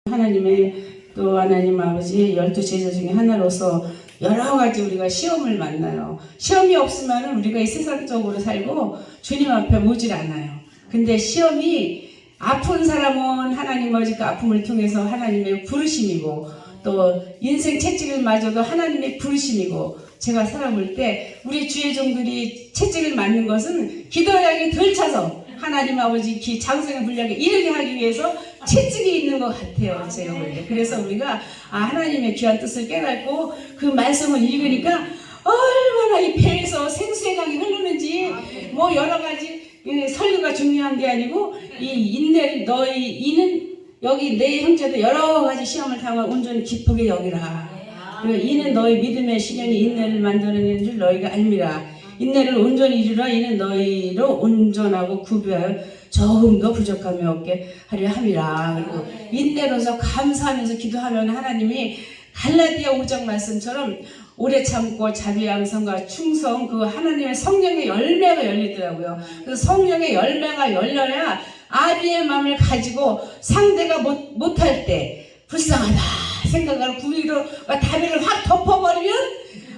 하나님의 또 하나님 아버지 12제자 중에 하나로서 여러 가지 우리가 시험을 만나요. 시험이 없으면 우리가 이 세상적으로 살고 주님 앞에 오질 않아요. 근데 시험이 아픈 사람은 하나님 아버지 그 아픔을 통해서 하나님의 부르심이고 또 인생 채찍을 맞아도 하나님의 부르심이고 제가 살아볼 때 우리 주의 종들이 채찍을 맞는 것은 기도량이 덜 차서 하나님 아버지 기 장성의 분량에 이르게 하기 위해서 채찍이 있는 것 같아요. 제가 볼 때. 그래서 우리가 하나님의 귀한 뜻을 깨닫고 그 말씀을 읽으니까 얼마나 이 배에서 생수의 강이 흐르는지 뭐 여러 가지 설교가 중요한 게 아니고 이 인내를 너희 이는 여기 내 형제도 여러 가지 시험을 당한 온전히 기쁘게 여기라. 그리고 이는 너희 믿음의 시련이 인내를 만들어내는 줄 너희가 알미라. 인내를 온전히 이루라. 이는 너희로 온전하고 구비하여 조금도 부족함이 없게 하려 함이라. 그리고 인내로서 감사하면서 기도하면 하나님이 갈라디아 5장 말씀처럼 오래 참고 자비 양성과 충성 그 하나님의 성령의 열매가 열리더라고요. 그래서 성령의 열매가 열려야 아비의 마음을 가지고 상대가 못할 때 불쌍하다 생각하는 구위로 다리를 확 덮어버리면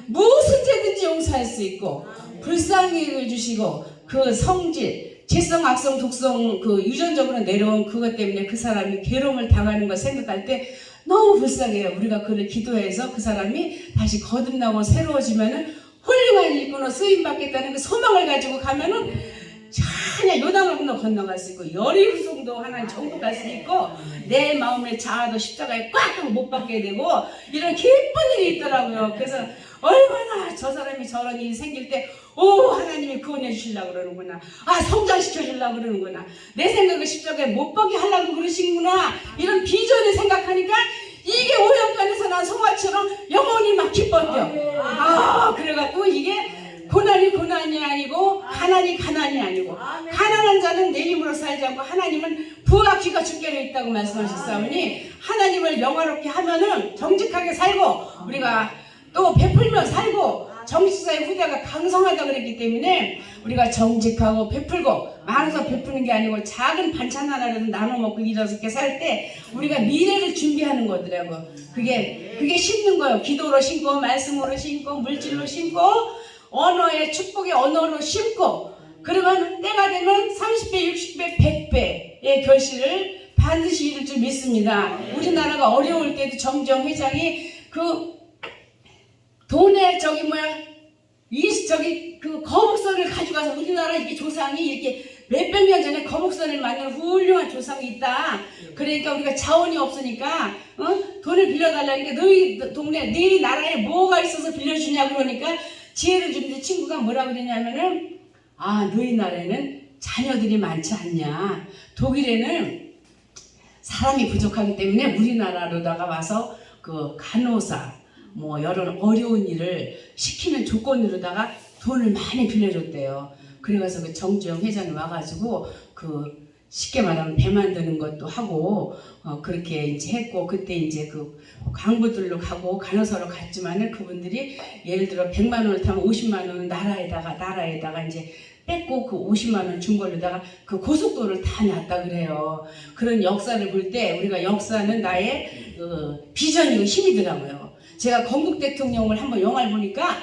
무슨 죄든지 용서할 수 있고 불쌍히 해주시고 그 성질 지성, 악성, 독성 그 유전적으로 내려온 그것 때문에 그 사람이 괴로움을 당하는 걸 생각할 때 너무 불쌍해요. 우리가 그를 기도해서 그 사람이 다시 거듭나고 새로워지면은 훌륭한 일꾼으로 쓰임받겠다는 그 소망을 가지고 가면은 전혀 요단을 건너갈 수 있고 여리후송도 하나님 전국 갈 수 있고 내 마음의 자아도 십자가에 꽉 하고 못 받게 되고 이런 기쁜 일이 있더라고요. 그래서 얼마나 저 사람이 저런 일이 생길 때 하나님이 구원해 주시려고 그러는구나. 성장시켜 주려고 그러는구나. 내 생각을 십자가에 못 받게 하려고 그러시는구나. 이런 비전을 생각하니까 이게 오염간에서 난 송아처럼 영혼이 막 기뻤죠. 그래갖고 이게 고난이 아니고 가난이 아니고 가난한 자는 내 힘으로 살지 않고 하나님은 부와 귀가 주께로 있다고 말씀하셨사오니 하나님을 영화롭게 하면은 정직하게 살고 우리가 또 베풀며 살고 정직사의 후대가 강성하다 그랬기 때문에 우리가 정직하고 베풀고 많아서 베푸는 게 아니고 작은 반찬 하나라도 나눠 먹고 일어서게 살 때 우리가 미래를 준비하는 거더라고. 그게 심는 거예요. 기도로 심고 말씀으로 심고 물질로 심고 언어의 축복의 언어로 심고 그러면 때가 되면 30배, 60배, 100배의 결실을 반드시 이룰 줄 믿습니다. 우리나라가 어려울 때도 정정 회장이 그 돈에 그 거북선을 가져가서 우리나라 이렇게 조상이 이렇게 몇백 년 전에 거북선을 만든 훌륭한 조상이 있다. 그러니까 우리가 자원이 없으니까 돈을 빌려달라니까 너희 동네 네 나라에 뭐가 있어서 빌려주냐 그러니까 지혜를 주는데 친구가 뭐라 그러냐면은 너희 나라에는 자녀들이 많지 않냐. 독일에는 사람이 부족하기 때문에 우리나라로다가 와서 그 간호사 뭐 여러 어려운 일을 시키는 조건으로다가 돈을 많이 빌려줬대요. 그래서 그 정주영 회장이 와가지고 그 쉽게 말하면 배 만드는 것도 하고 그렇게 이제 했고 그때 이제 그 광부들로 가고 간호사로 갔지만은 그분들이 예를 들어 100만 원을 타면 50만 원은 나라에다가 이제 뺏고 그 50만 원 준 걸로다가 그 고속도로를 다 놨다 그래요. 그런 역사를 볼 때 우리가 역사는 나의 비전이고 힘이더라고요. 제가 건국 대통령을 한번 영화를 보니까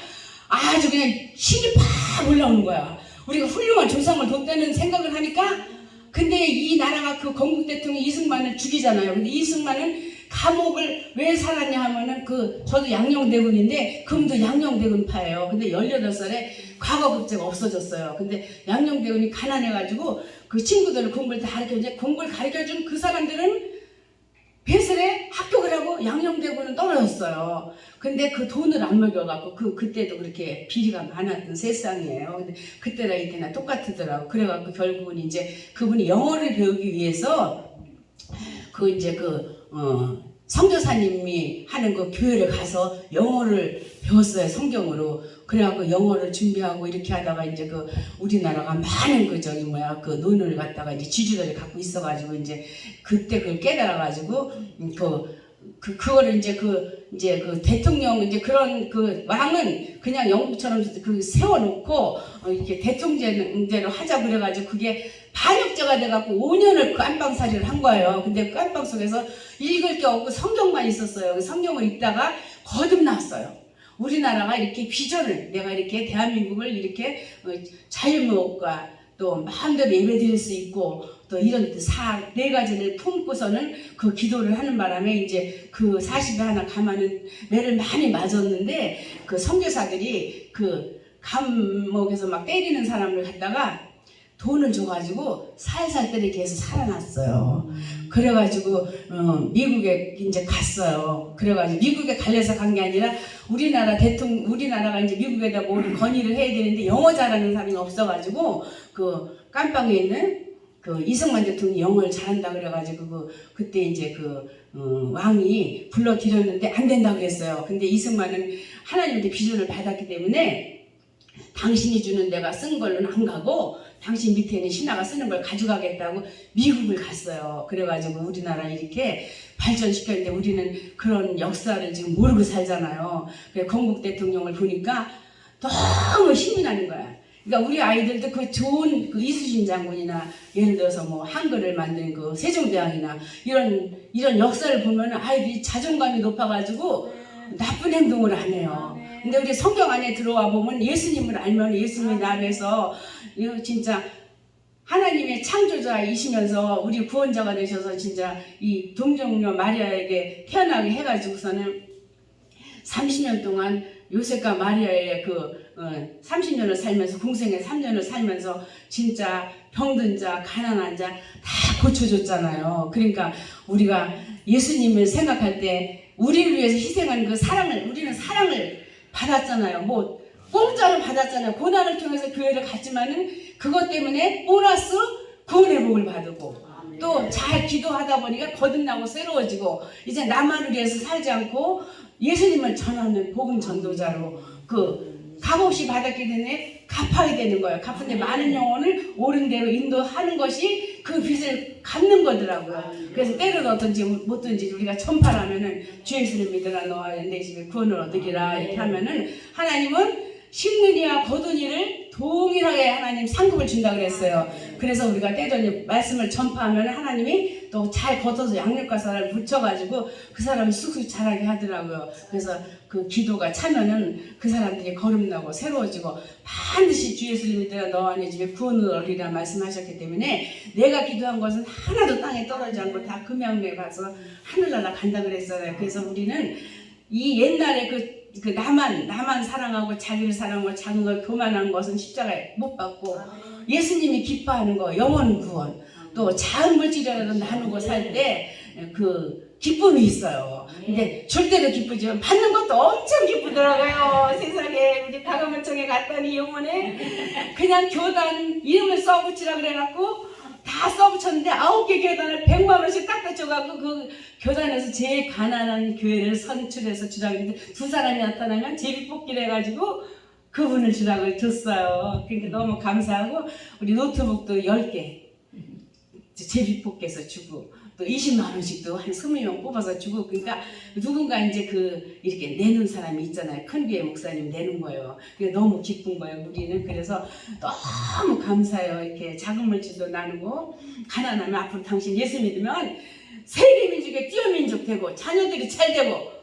아주 그냥 힘이 팍 올라오는 거야. 우리가 훌륭한 조상을 뒀다는 생각을 하니까 근데 이 나라가 그 건국 대통령 이승만을 죽이잖아요. 근데 이승만은 감옥을 왜 살았냐 하면은 저도 양녕대군인데 그분도 양녕대군파예요. 근데 18살에 과거급제가 없어졌어요. 근데 양녕대군이 가난해가지고 그 친구들을 공부를 다 가르쳐주는데 공부를 가르쳐준 그 사람들은 배설에 합격을 하고 양녕대군은 떨어졌어요. 근데 그 돈을 안 먹여갖고 그때도 그렇게 비리가 많았던 세상이에요. 근데 그때나 이때나 똑같더라고. 그래갖고 결국은 이제 그분이 영어를 배우기 위해서 선교사님이 하는 그 교회를 가서 영어를 배웠어요. 성경으로. 그래갖고 영어를 준비하고 이렇게 하다가 이제 우리나라가 많은 그 논을 갖다가 이제 지주들이 갖고 있어가지고 이제 그때 그걸 깨달아가지고 그거를 이제 대통령 이제 그런 왕은 그냥 영국처럼 세워놓고 이렇게 대통령제로 하자 그래가지고 그게 반역자가 돼갖고 5년을 그 안방살이를 한 거예요. 근데 그 안방 속에서 읽을 게 없고 성경만 있었어요. 성경을 읽다가 거듭났어요. 우리나라가 이렇게 비전을, 내가 이렇게 대한민국을 이렇게 자유무역과 또 마음대로 예배드릴 수 있고 또 이런 네 가지를 품고서는 그 기도를 하는 바람에 이제 그 40에 하나 가마는 매를 많이 맞았는데 그 선교사들이 그 감옥에서 막 때리는 사람을 갖다가 돈을 줘가지고 살살 때리게 해서 살아났어요. 그래가지고 미국에 이제 갔어요. 그래가지고 미국에 갈래서 간 게 아니라 우리나라가 이제 미국에다 뭐 건의를 해야 되는데 영어 잘하는 사람이 없어가지고 그 깜빵에 있는 그 이승만 대통령이 영어를 잘한다 그래가지고 그때 이제 왕이 불러들였는데 안 된다 그랬어요. 근데 이승만은 하나님한테 비전을 받았기 때문에 당신이 주는 내가 쓴 걸로는 안 가고 당신 밑에 있는 신하가 쓰는 걸 가져가겠다고 미국을 갔어요. 그래가지고 우리나라 이렇게 발전시켰는데 우리는 그런 역사를 지금 모르고 살잖아요. 그래서 건국 대통령을 보니까 너무 힘이 나는 거야. 그러니까 우리 아이들도 그 좋은 그 이수신 장군이나 예를 들어서 뭐 한글을 만든 그 세종대왕이나 이런 역사를 보면 아이들이 자존감이 높아가지고 나쁜 행동을 안 해요. 근데 우리 성경 안에 들어와 보면 예수님을 알면 예수님이 나에서 진짜 하나님의 창조자이시면서 우리 구원자가 되셔서 진짜 이 동정녀 마리아에게 태어나게 해가지고서는 30년 동안 요셉과 마리아의 30년을 살면서 공생애 3년을 살면서 진짜 병든 자, 가난한 자 다 고쳐줬잖아요. 그러니까 우리가 예수님을 생각할 때 우리를 위해서 희생한 그 사랑을, 우리는 사랑을 받았잖아요. 뭐 공짜로 받았잖아요. 고난을 통해서 교회를 갔지만은 그것 때문에 보너스 구원의 복을 받고 또 잘 기도하다 보니까 거듭나고 새로워지고 이제 나만을 위해서 살지 않고 예수님을 전하는 복음 전도자로 값없이 받았기 때문에 갚아야 되는 거예요. 갚은데 많은 영혼을 옳은 대로 인도하는 것이 그 빚을 갚는 거더라고요. 그래서 때를 얻든지 못든지 우리가 전파하면은 주 예수를 믿으라 너와 내 집에 구원을 얻으리라 이렇게 하면은 하나님은 심느니와 거두니를 동일하게 하나님 상급을 준다 그랬어요. 그래서 우리가 때전에 말씀을 전파하면 하나님이 또 잘 걷어서 양육가사를 붙여가지고 그 사람이 쑥쑥 자라게 하더라고요. 그래서 그 기도가 차면은 그 사람들이 거듭나고 새로워지고 반드시 주 예수를 믿으라 너와 내 집에 구원을 얻으리라 말씀하셨기 때문에 내가 기도한 것은 하나도 땅에 떨어지지 않고 다 금양매에 가서 하늘나라 간다 그랬어요. 그래서 우리는 이 옛날에 그 나만 사랑하고 자기를 사랑하고 작은 걸 교만한 것은 십자가에 못 받고 예수님이 기뻐하는 거 영원 구원 또 작은 물질이라도 나누고 살 때 그 기쁨이 있어요. 근데 절대로 기쁘지만 받는 것도 엄청 기쁘더라고요. 세상에 우리 다감원청에 갔더니 영원에 그냥 교단 이름을 써붙이라 그래갖고 다 써붙였는데 9개 교단을 100만 원씩 딱 붙여갖고 그 교단에서 제일 가난한 교회를 선출해서 주라고 두 사람이 나타나면 제비뽑기를 해가지고 그분을 주라고 줬어요. 그러니까 너무 감사하고 우리 노트북도 10개 제비뽑기해서 주고 또 20만 원씩도 한 20명 뽑아서 주고 그러니까 누군가 이제 이렇게 내는 사람이 있잖아요. 큰 교회 목사님 내는 거예요. 그게 너무 기쁜 거예요. 우리는 그래서 너무 감사해요. 이렇게 작은 물질도 나누고 가난하면 앞으로 당신 예수 믿으면 세계 민족의 띄어민족 되고 자녀들이 잘 되고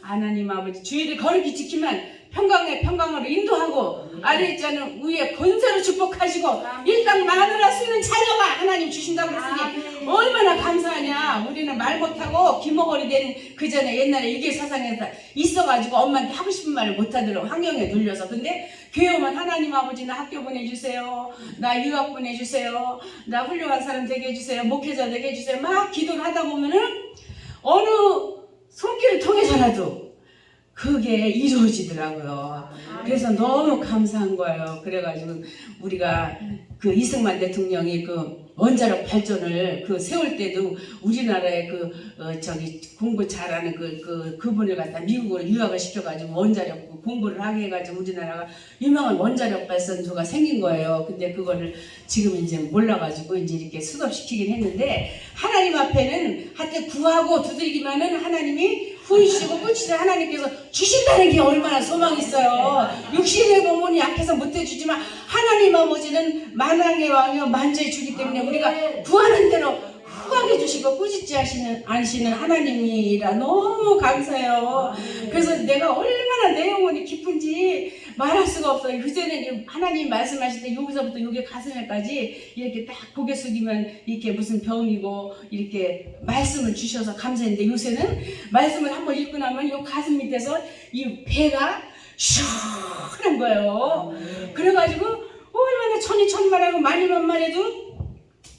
하나님 아버지 주의를 거룩히 지키면 평강으로 인도하고 아래 있자는 위에 권세로 축복하시고 일당 마누라 쓰는 자녀가 하나님 주신다고 그랬으니 얼마나 감사하냐. 우리는 말 못하고 기머거리 되는 그 전에 옛날에 유교 사상에서 있어가지고 엄마한테 하고 싶은 말을 못하더라고. 환경에 눌려서. 근데 교회 오면 하나님 아버지 나 학교 보내주세요. 나 유학 보내주세요. 나 훌륭한 사람 되게 해주세요. 목회자 되게 해주세요. 막 기도를 하다 보면은 어느 손길을 통해서라도 그게 이루어지더라고요. 그래서 너무 감사한 거예요. 그래가지고 우리가 그 이승만 대통령이 그 원자력 발전을 세울 때도 우리나라에 공부 잘하는 그분을 갖다 미국으로 유학을 시켜가지고 원자력 공부를 하게 해가지고 우리나라가 유명한 원자력 발전소가 생긴 거예요. 근데 그거를 지금 이제 몰라가지고 이제 이렇게 수습시키긴 했는데 하나님 앞에는 하여튼 구하고 두들기면은 하나님이 후이시고 끝이지 하나님께서 주신다는 게 얼마나 소망이 있어요. 육신의 몸은 약해서 못해주지만 하나님 아버지는 만왕의 왕이요 만주에 주기 때문에 우리가 구하는 대로 후하게 주시고 꾸짖지 않으시는 하나님이라 너무 감사해요. 그래서 내가 얼마나 내 영혼이 기쁜지 말할 수가 없어요. 그전에 하나님 말씀하실 때 여기서부터 여기 가슴에까지 이렇게 딱 고개 숙이면 이렇게 무슨 병이고 이렇게 말씀을 주셔서 감사했는데 요새는 말씀을 한번 읽고 나면 요 가슴 밑에서 이 배가 시원한 거예요. 그래가지고 얼마나 천이천만하고 만이만만해도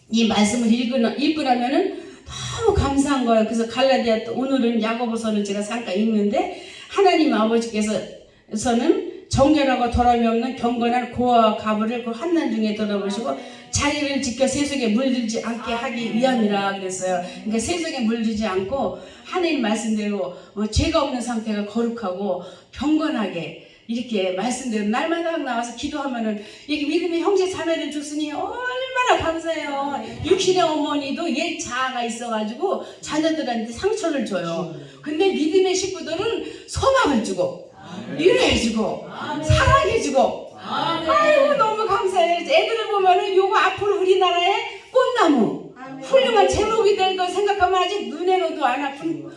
이 말씀을 읽고 나면은 너무 감사한 거예요. 그래서 갈라디아 오늘은 야고보서는 제가 잠깐 읽는데 하나님 아버지께서는 정결하고 더러움이 없는 경건한 고아와 가부를 그 환난 중에 들어보시고 자리를 지켜 세속에 물들지 않게 하기 위함이라 그랬어요. 그러니까 세속에 물들지 않고 하나님 말씀대로 죄가 없는 상태가 거룩하고 경건하게 이렇게 말씀대로 날마다 나와서 기도하면은 이게 믿음의 형제 자매를 줬으니 얼마나 감사해요. 육신의 어머니도 옛 자아가 있어가지고 자녀들한테 상처를 줘요. 근데 믿음의 식구들은 소망을 주고 위로해주고 사랑해주고 아이고 너무 감사해요. 애들을 보면은 요거 앞으로 우리나라의 꽃나무 훌륭한 제목이 될 거 생각하면 아직 눈에로도 안 아픈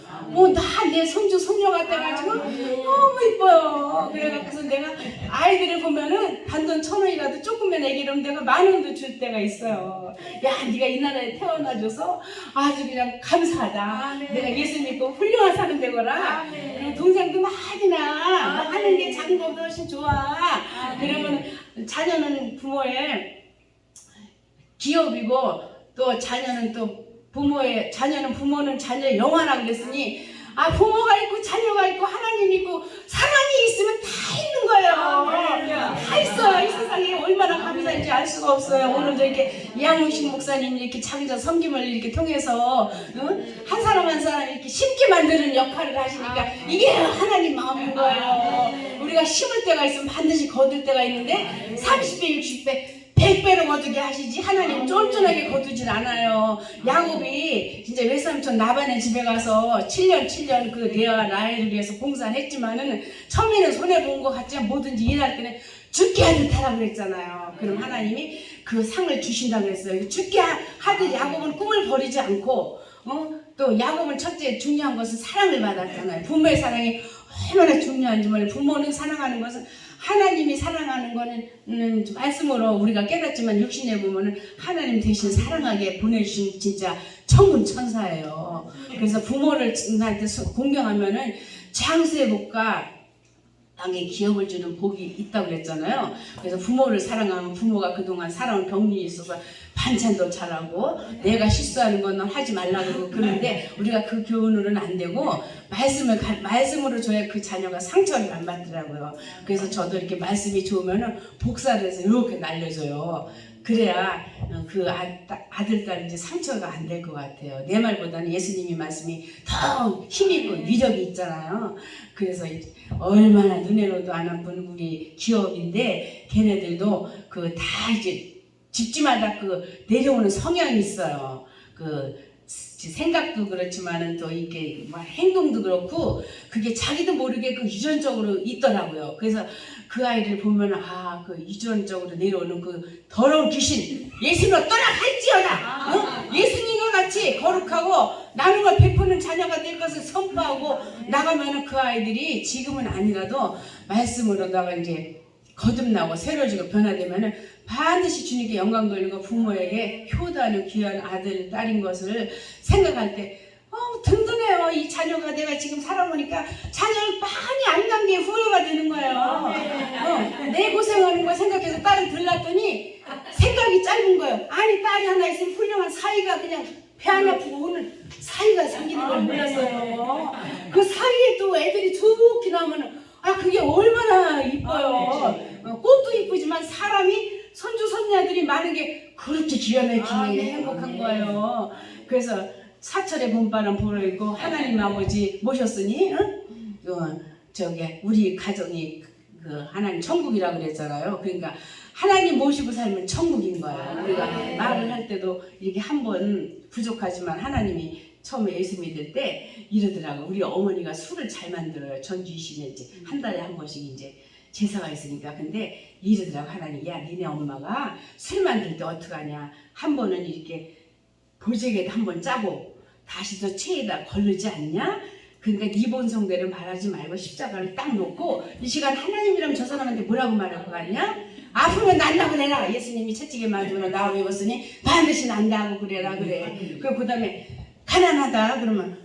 나 내 손주 손녀 같아가지고 너무 이뻐요. 그래서 내가 아이들을 보면은 단돈 1,000원이라도 조금만 애기라면 내가 10,000원도 줄 때가 있어요. 야 네가 이 나라에 태어나줘서 아주 그냥 감사하다. 내가 예수 믿고 훌륭한 사람 되거라. 그리고 동생도 많이나 하는 게 작은 것보다 훨씬 좋아. 그러면 자녀는 부모의 기업이고 또 자녀는 또 부모는 자녀의 영화라 그랬으니 부모가 있고 자녀가 있고 하나님 있고 사랑이 있으면 다 있는 거예요. 다 있어요. 이 세상에 얼마나 감사한지 알 수가 없어요. 오늘도 이렇게 양용식 목사님 이렇게 자기자 섬김을 이렇게 통해서 한 사람 한 사람 이렇게 심게 만드는 역할을 하시니까 이게 하나님 마음인 거예요. 우리가 심을 때가 있으면 반드시 거둘 때가 있는데 30배 60배 100배로 거두게 하시지 하나님 쫀쫀하게 거두질 않아요. 야곱이 진짜 외삼촌 라반의 집에 가서 7년 그 레아 라헬을 위해서 봉사를 했지만은 처음에는 손해본 것 같지만 뭐든지 일할 때는 죽게 하듯 하라고 그랬잖아요. 그럼 하나님이 그 상을 주신다고 그랬어요. 죽게 하듯 야곱은 꿈을 버리지 않고 또 야곱은 첫째 중요한 것은 사랑을 받았잖아요. 부모의 사랑이 얼마나 중요한지 몰라요. 부모는 사랑하는 것은 하나님이 사랑하는 거는 말씀으로 우리가 깨닫지만 육신에 보면은 하나님 대신 사랑하게 보내주신 진짜 천군 천사예요. 그래서 부모를 나한테 공경하면은 장수의 복과 땅에 기업을 주는 복이 있다고 그랬잖아요. 그래서 부모를 사랑하면 부모가 그동안 살아온 경륜이 있어서 반찬도 잘하고 내가 실수하는 건 하지 말라고 그러는데 우리가 그 교훈으로는 안 되고 말씀으로 줘야 그 자녀가 상처를 안 받더라고요. 그래서 저도 이렇게 말씀이 좋으면은 복사를 해서 이렇게 날려줘요. 그래야 그 아들, 딸 이제 상처가 안 될 것 같아요. 내 말보다는 예수님이 말씀이 더 힘있고 위력이 있잖아요. 그래서 얼마나 눈에로도 안 아픈 우리 기업인데 걔네들도 그 다 이제 집집마다 그 내려오는 성향이 있어요. 그 생각도 그렇지만은 또 이렇게 행동도 그렇고 그게 자기도 모르게 그 유전적으로 있더라고요. 그래서 그 아이를 보면 그 유전적으로 내려오는 그 더러운 귀신 예수님을 떠나갈지어다. 예수님과 같이 거룩하고 나눔을 베푸는 자녀가 될 것을 선포하고 나가면은 그 아이들이 지금은 아니라도 말씀으로다가 이제 거듭나고 새로지고 변화되면은 반드시 주님께 영광 돌리고 부모에게 효도하는 귀한 아들, 딸인 것을 생각할 때 든든해요. 이 자녀가 내가 지금 살아보니까 자녀를 많이 안 난 게 후회가 되는 거예요. 내 고생하는 거 생각해서 딸을 들렀더니 생각이 짧은 거예요. 아니 딸이 하나 있으면 훌륭한 사이가 그냥 배 안 아프고 오늘 사이가 생기는 걸 몰랐어요. 그 사이에 또 애들이 좋게 나오면 그게 얼마나 이뻐요. 꽃도 이쁘지만 사람이 손주 손녀들이 많은 게 그렇게 기가 막히게 행복한 거예요. 그래서 사철의 봄바람 불어있고 하나님 아버지 모셨으니 우리 가정이 그 하나님 천국이라고 그랬잖아요. 그러니까 하나님 모시고 살면 천국인 거예요. 우리가 말을 할 때도 이렇게 한 번 부족하지만 하나님이 처음에 예수 믿을 때 이러더라고. 우리 어머니가 술을 잘 만들어요. 전주이시면 이제 한 달에 한 번씩 이제 제사가 있으니까. 근데 이러더라고. 하나님, 야 니네 엄마가 술 만들 때 어떡하냐. 한 번은 이렇게 보재기에다 한 번 짜고 다시 또 체에다 걸르지 않냐. 그러니까 네 본성대로 말하지 말고 십자가를 딱 놓고 이 시간 하나님이라면 저 사람한테 뭐라고 말하고 가냐. 아프면 난다고 그래라. 예수님이 채찍에 맞으러 나와 외웠으니 반드시 난다고 그래라. 그래. 그 다음에 가난하다 그러면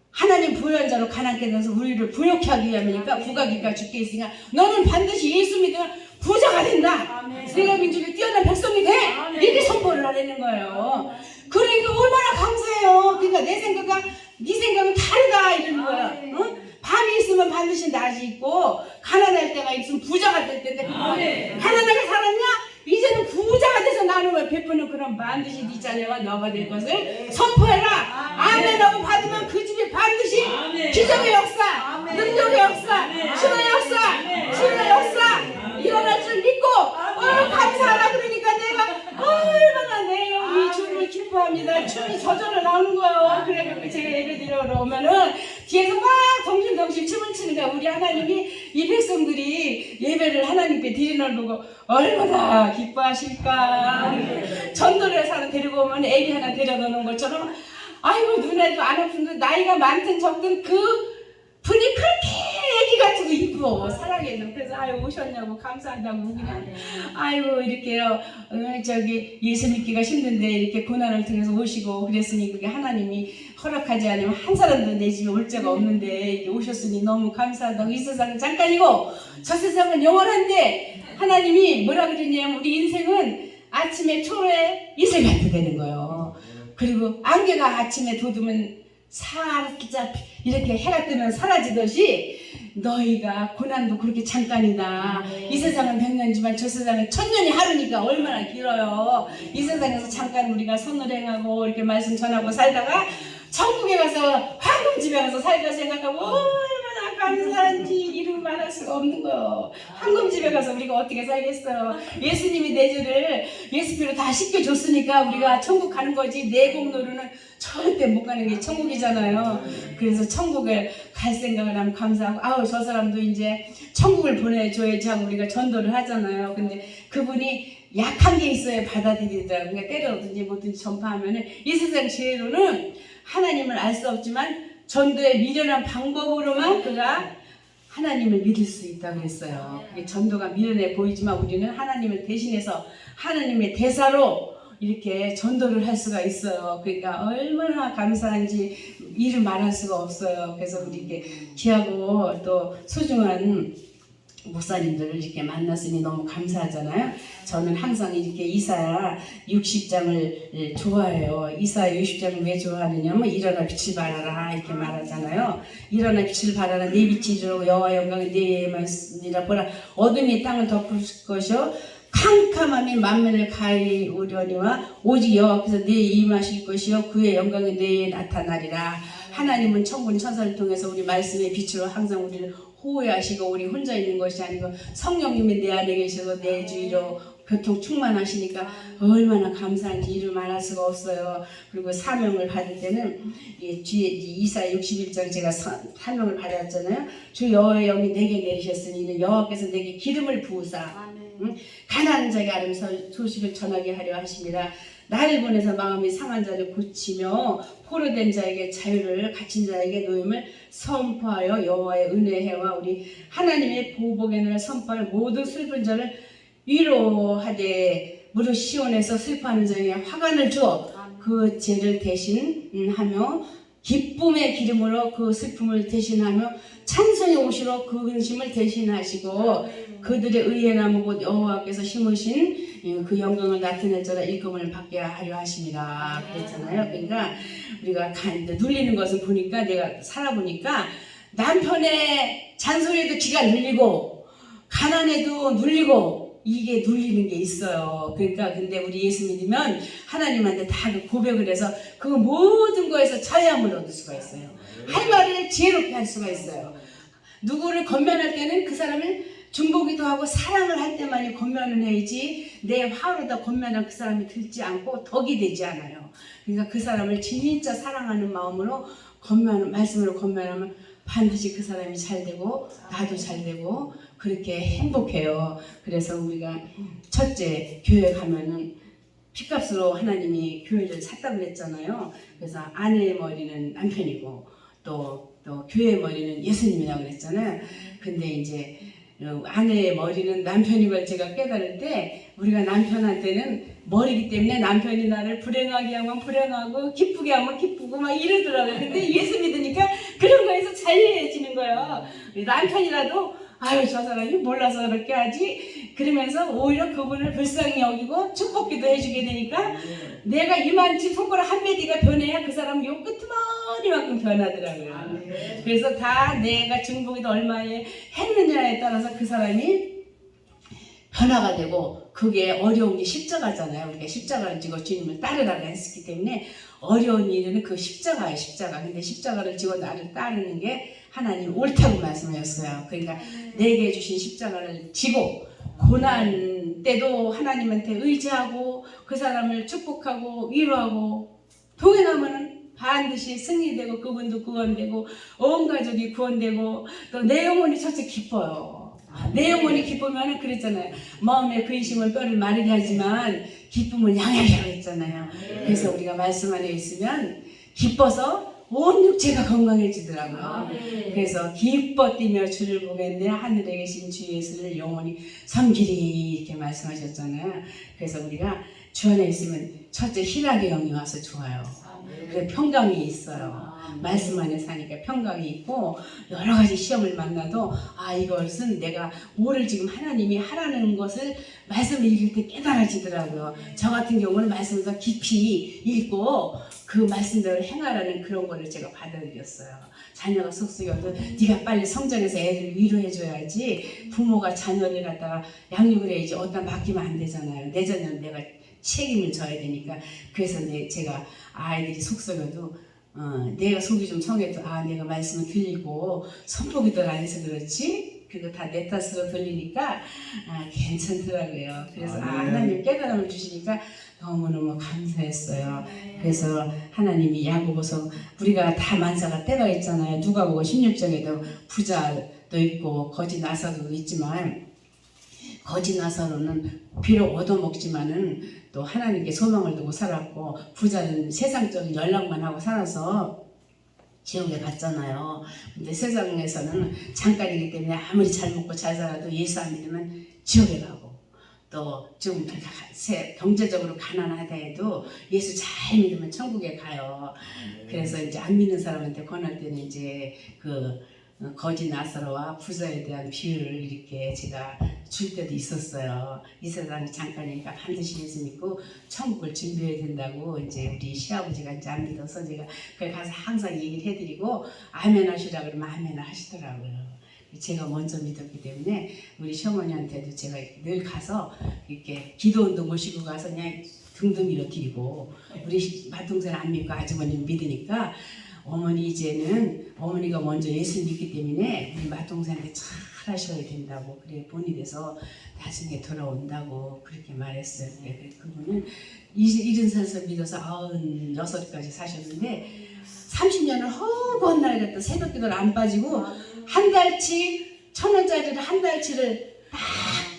하나님 부유한 자로 가난케 해서 우리를 부욕케 하기 위함이니까 부가기가 죽게 있으니까 너는 반드시 예수 믿으면 부자가 된다. 아멘. 내가 민족에 뛰어난 백성이 돼. 아멘. 이렇게 선포를 하려는 거예요. 그러니까 얼마나 감사해요. 그러니까 내 생각과 네 생각은 다르다 이러는 거야. 응? 밤이 있으면 반드시 낮이 있고 가난할 때가 있으면 부자가 될 텐데 가난하게 살았냐? 이제는 부자가 돼서 나누어 베푸는 그런 반드시 네 자녀가 너가 될 것을 선포해라. 아멘하고 받으면 그 집에 반드시 기적의 역사, 능력의 역사, 신의 역사, 신의 역사 일어날 줄 믿고 감사하라. 그러니까 내가 얼마나 내 영이 주를 기뻐합니다. 춤이 저절로 나오는 거예요. 그래서 제가 예배 드리러 오면은 뒤에서 막 덩실덩실 춤을 추는 거야. 우리 하나님이 이 백성들이 예배를 하나님께 드리는 걸 보고 얼마나 기뻐하실까. 전도를 사람 데리고 오면 애기 하나 데려다 놓은 것처럼 아이고 눈에도 안 아픈데 나이가 많든 적든 그 분이 그렇게 애기 같고 이쁘고 사랑해서 그래서 아유 오셨냐고 감사한다고 그냥 아이고 이렇게요 저기 예수 믿기가 힘든데 이렇게 고난을 통해서 오시고 그랬으니 그게 하나님이 허락하지 않으면 한 사람도 내 집에 올 자가 없는데 이렇게 오셨으니 너무 감사하다고. 이 세상은 잠깐이고 저 세상은 영원한데 하나님이 뭐라 그랬냐면 우리 인생은 아침에 초에 이슬같이 되는 거예요. 그리고 안개가 아침에 돋으면 살짝 이렇게 해가 뜨면 사라지듯이 너희가 고난도 그렇게 잠깐이다. 이 세상은 100년이지만 저 세상은 1000년이 하루니까 얼마나 길어요. 이 세상에서 잠깐 우리가 선을 행하고 이렇게 말씀 전하고 살다가 천국에 가서 황금집에 가서 살다 생각하면 얼마나 감사한지 이름 말할 수가 없는 거예요. 황금집에 가서 우리가 어떻게 살겠어요. 예수님이 내 죄를 예수피로 다 씻겨줬으니까 우리가 천국 가는 거지 내 공로로는 절대 못 가는 게 천국이잖아요. 그래서 천국에 갈 생각을 하면 감사하고 아우 저 사람도 이제 천국을 보내줘야지 하고 우리가 전도를 하잖아요. 근데 그분이 약한 게 있어야 받아들이더라고요. 그러니까 때려든지 뭐든지 전파하면은 이 세상 죄로는 하나님을 알 수 없지만 전도의 미련한 방법으로만 그가 하나님을 믿을 수 있다고 그랬어요. 그게 전도가 미련해 보이지만 우리는 하나님을 대신해서 하나님의 대사로 이렇게 전도를 할 수가 있어요. 그러니까 얼마나 감사한지 이루 말할 수가 없어요. 그래서 우리 이렇게 귀하고 또 소중한 목사님들을 이렇게 만났으니 너무 감사하잖아요. 저는 항상 이렇게 이사야 60장을 좋아해요. 이사야 60장을 왜 좋아하느냐면 일어나 빛을 발하라 이렇게 말하잖아요. 일어나 빛을 발하라 내 빛이 이르고 여호와 영광이 내에만 있으니라. 보라 어둠이 땅을 덮을 것이요 캄캄함이 만면을 가리우려니와 오직 여호와께서 내에 임하실 것이요 그의 영광이 내에 나타나리라. 하나님은 천군 천사를 통해서 우리 말씀의 빛으로 항상 우리를 호위하시고 우리 혼자 있는 것이 아니고 성령님이 내 안에 계셔서 내 주위로 교통 충만하시니까 얼마나 감사한지 이루 말할 수가 없어요. 그리고 사명을 받을 때는 뒤에 이사야 61장 제가 사명을 받았잖아요. 주 여호와의 영이 내게 내리셨으니 이는 여호와께서 내게 기름을 부으사 가난한 자에게 아름 소식을 전하게 하려 하심이라. 나를 보내서 마음이 상한 자를 고치며 포로된 자에게 자유를 갇힌 자에게 노임을 선포하여 여호와의 은혜와 우리 하나님의 보복의 날을 선포하여 모든 슬픈 자를 위로하되 무릇 시온에서 슬퍼하는 자에게 화관을 주어 그 죄를 대신하며 기쁨의 기름으로 그 슬픔을 대신하며 찬송의 옷으로 그 근심을 대신하시고 그들의 의의 나무 곧 여호와께서 심으신 그 영광을 나타낼 자라 일금을 받게 하려 하심이라 그랬잖아요. 그러니까 우리가 눌리는 것을 보니까 내가 살아보니까 남편의 잔소리에도 귀가 눌리고 가난에도 눌리고 이게 눌리는 게 있어요. 그러니까 근데 우리 예수 믿으면 하나님한테 다 고백을 해서 그 모든 거에서 자유함을 얻을 수가 있어요. 할 말을 지혜롭게 할 수가 있어요. 누구를 건면할 때는 그 사람을 중보기도 하고 사랑을 할 때만이 권면을 해야지 내 화로다 권면한 그 사람이 들지 않고 덕이 되지 않아요. 그러니까 그 사람을 진짜 사랑하는 마음으로 말씀으로 권면하면 반드시 그 사람이 잘 되고 나도 잘 되고 그렇게 행복해요. 그래서 우리가 첫째 교회 가면은 피값으로 하나님이 교회를 샀다고 그랬잖아요. 그래서 아내의 머리는 남편이고 또 교회의 머리는 예수님이라고 그랬잖아요. 근데 이제 아내의 머리는 남편이걸 제가 깨달을 때 우리가 남편한테는 머리기 때문에 남편이 나를 불행하게 하면 불행하고 기쁘게 하면 기쁘고 막 이러더라고요. 근데 예수 믿으니까 그런 거에서 잘해지는 거예요. 남편이라도 아유 저 사람이 몰라서 그렇게 하지 그러면서 오히려 그분을 불쌍히 여기고 축복기도 해주게 되니까 내가 이만치 손가락 한 마디가 변해야 그 사람 요 끝머리만큼 변하더라고요. 그래서 다 내가 중보기도 얼마에 했느냐에 따라서 그 사람이 변화가 되고 그게 어려운 게 십자가잖아요. 우리가 십자가를 지고 주님을 따르라고 했기 때문에 어려운 일은 그 십자가예요. 십자가. 근데 십자가를 지고 나를 따르는 게 하나님 옳다고 말씀하셨어요. 그러니까 내게 주신 십자가를 지고 고난 때도 하나님한테 의지하고 그 사람을 축복하고 위로하고 동행하면은 반드시 승리되고 그분도 구원되고 온 가족이 구원되고 또 내 영혼이 첫째 기뻐요. 내 영혼이 기쁘면 그랬잖아요. 마음에 근심은 뼈를 마르게 하지만 기쁨은 양하게 하겠잖아요. 그래서 우리가 말씀 안에 있으면 기뻐서 온 육체가 건강해지더라고요. 그래서 기뻐 뛰며 주를 보겠네 하늘에 계신 주 예수를 영원히 섬기리 이렇게 말씀하셨잖아요. 그래서 우리가 주 안에 있으면 첫째 희락의 영이 와서 좋아요. 그래 평강이 있어요. 말씀 안에 사니까 평강이 있고 여러 가지 시험을 만나도 아 이것은 내가 뭐를 지금 하나님이 하라는 것을 말씀을 읽을 때 깨달아지더라고요. 저 같은 경우는 말씀을 더 깊이 읽고 그 말씀대로 행하라는 그런 거를 제가 받아들였어요. 자녀가 속썩여도 네가 빨리 성장해서 애들을 위로해줘야지 부모가 자녀를 갖다가 양육을 해야지 어디다 맡기면 안 되잖아요. 내 자녀는 내가 책임을 져야 되니까 그래서 제가 아이들이 속썩여도 내가 속이 좀 성해도 내가 말씀을 들리고 선포기도를 안 해서 그렇지 그거 다 내 탓으로 들리니까 괜찮더라고요. 그래서 하나님 깨달음을 주시니까 너무너무 감사했어요. 그래서 하나님이 야고보서 우리가 다 만사가 때가 있잖아요. 누가복음 16장에도 부자도 있고 거지 나사도 있지만 거지 나사로는 비록 얻어먹지만은 또 하나님께 소망을 두고 살았고 부자는 세상적인 연락만 하고 살아서 지옥에 갔잖아요. 근데 세상에서는 잠깐이기 때문에 아무리 잘 먹고 잘 살아도 예수 안 믿으면 지옥에 가고 또 좀 경제적으로 가난하다 해도 예수 잘 믿으면 천국에 가요. 그래서 이제 안 믿는 사람한테 권할 때는 이제 그 거지 나사로와 부자에 대한 비유를 이렇게 제가 줄 때도 있었어요. 이 세상이 잠깐이니까 반드시 예수 믿고 천국을 준비해야 된다고 이제 우리 시아버지가 이제 안 믿어서 제가 그걸 가서 항상 얘기를 해드리고 아멘 하시라 그러면 아멘 하시더라고요. 제가 먼저 믿었기 때문에 우리 시어머니한테도 제가 늘 가서 이렇게 기도원도 모시고 가서 그냥 등등 밀어 드리고 우리 맏동생 안 믿고 아주머니는 믿으니까 어머니 이제는 어머니가 먼저 예수 믿기 때문에 우리 맏동생한테 잘 하셔야 된다고 그래 본이 돼서 나중에 돌아온다고 그렇게 말했어요. 그분은 70살에서 믿어서 96까지 사셨는데 30년을 허구한 날 갖다 새벽 기도를 안 빠지고 한 달치 1,000원짜리를 한 달치를 딱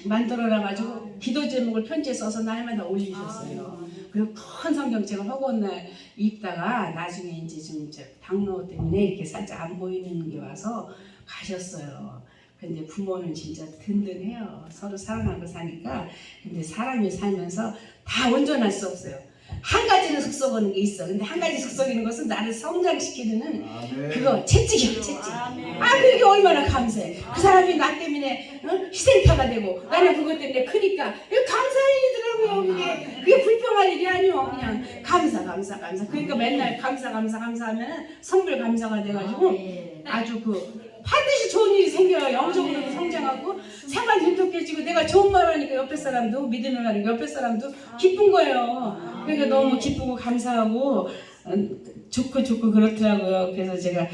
만들어놔가지고 기도 제목을 편지에 써서 날마다 올리셨어요. 그리고 큰 성경책을 허구한 날 읽다가 나중에 이제 좀 당뇨 때문에 이렇게 살짝 안 보이는 게 와서 가셨어요. 근데 부모는 진짜 든든해요. 서로 사랑하고 사니까. 근데 사람이 살면서 다 온전할 수 없어요. 한 가지는 속썩이는 게 있어. 근데 한 가지 속썩이는 것은 나를 성장시키는 그거 채찍이야, 채찍. 그게 얼마나 감사해. 그 사람이 나 때문에 희생타가 되고 나는 그것 때문에 크니까 이거 감사한 일이더라고요. 그게 불평할 일이 아니오. 그냥 감사. 그러니까 맨날 감사하면 성불 감사가 돼가지고 아주 반드시 좋은 일이 생겨요. 영적으로도 성장하고 생활 돈독해지고 내가 좋은 말 하니까 옆에 사람도 믿음을 하니까 옆에 사람도 기쁜 거예요. 그러니까 너무 기쁘고 감사하고 좋고 그렇더라고요. 그래서 제가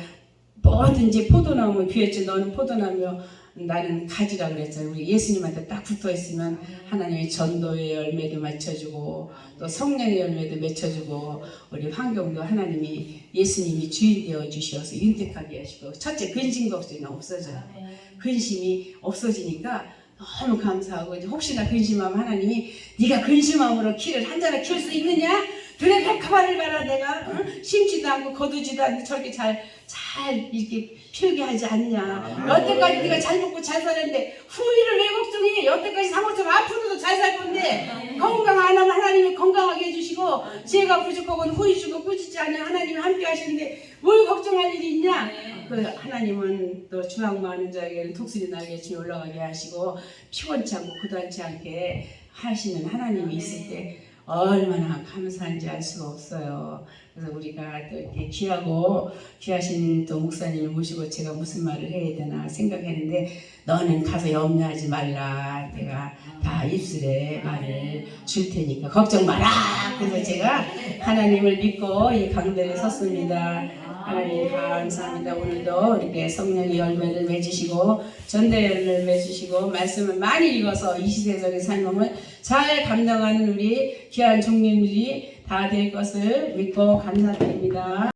뭐든지 포도나무 비었지 너는 포도나무여 나는 가지라 그랬잖아요. 우리 예수님한테 딱 붙어 있으면 하나님이 전도의 열매도 맺혀주고 또 성령의 열매도 맺혀주고 우리 환경도 하나님이 예수님이 주인 되어 주셔서 윤택하게 하시고 첫째 근심 걱정이 없어져요. 근심이 없어지니까 너무 감사하고 이제 혹시나 근심하면 하나님이 네가 근심함으로 키를 한 자락 키울 수 있느냐? 그래 백화만을 봐라 내가 심지도 않고 거두지도 않고 저렇게 잘 이렇게 피우게 하지 않냐. 여태까지 네가 잘 먹고 잘 살았는데 후일을 왜 걱정해? 여태까지 상호처럼 앞으로도 잘 살 건데 건강 안 하면 하나님이 건강하게 해주시고 지혜가 부족하고는 후일 주고 꾸짖지 않으면 하나님이 함께 하시는데 뭘 걱정할 일이 있냐? 그 하나님은 또 주황마하는 자에게는 독수리 날개 주에 올라가게 하시고 피곤치 않고 고단치 않게 하시는 하나님이 있을 때 얼마나 감사한지 알 수가 없어요. 그래서 우리가 또 이렇게 귀하고 귀하신 또 목사님을 모시고 제가 무슨 말을 해야 되나 생각했는데 너는 가서 염려하지 말라. 내가 다 입술에 말을 줄 테니까 걱정 마라. 그래서 제가 하나님을 믿고 이 강단에 섰습니다. 하나님 감사합니다. 오늘도 이렇게 성령의 열매를 맺으시고 전대 열매를 맺으시고 말씀을 많이 읽어서 이 시대적인 삶을 잘 감당하는 우리 귀한 종님들이 다 될 것을 믿고 감사드립니다.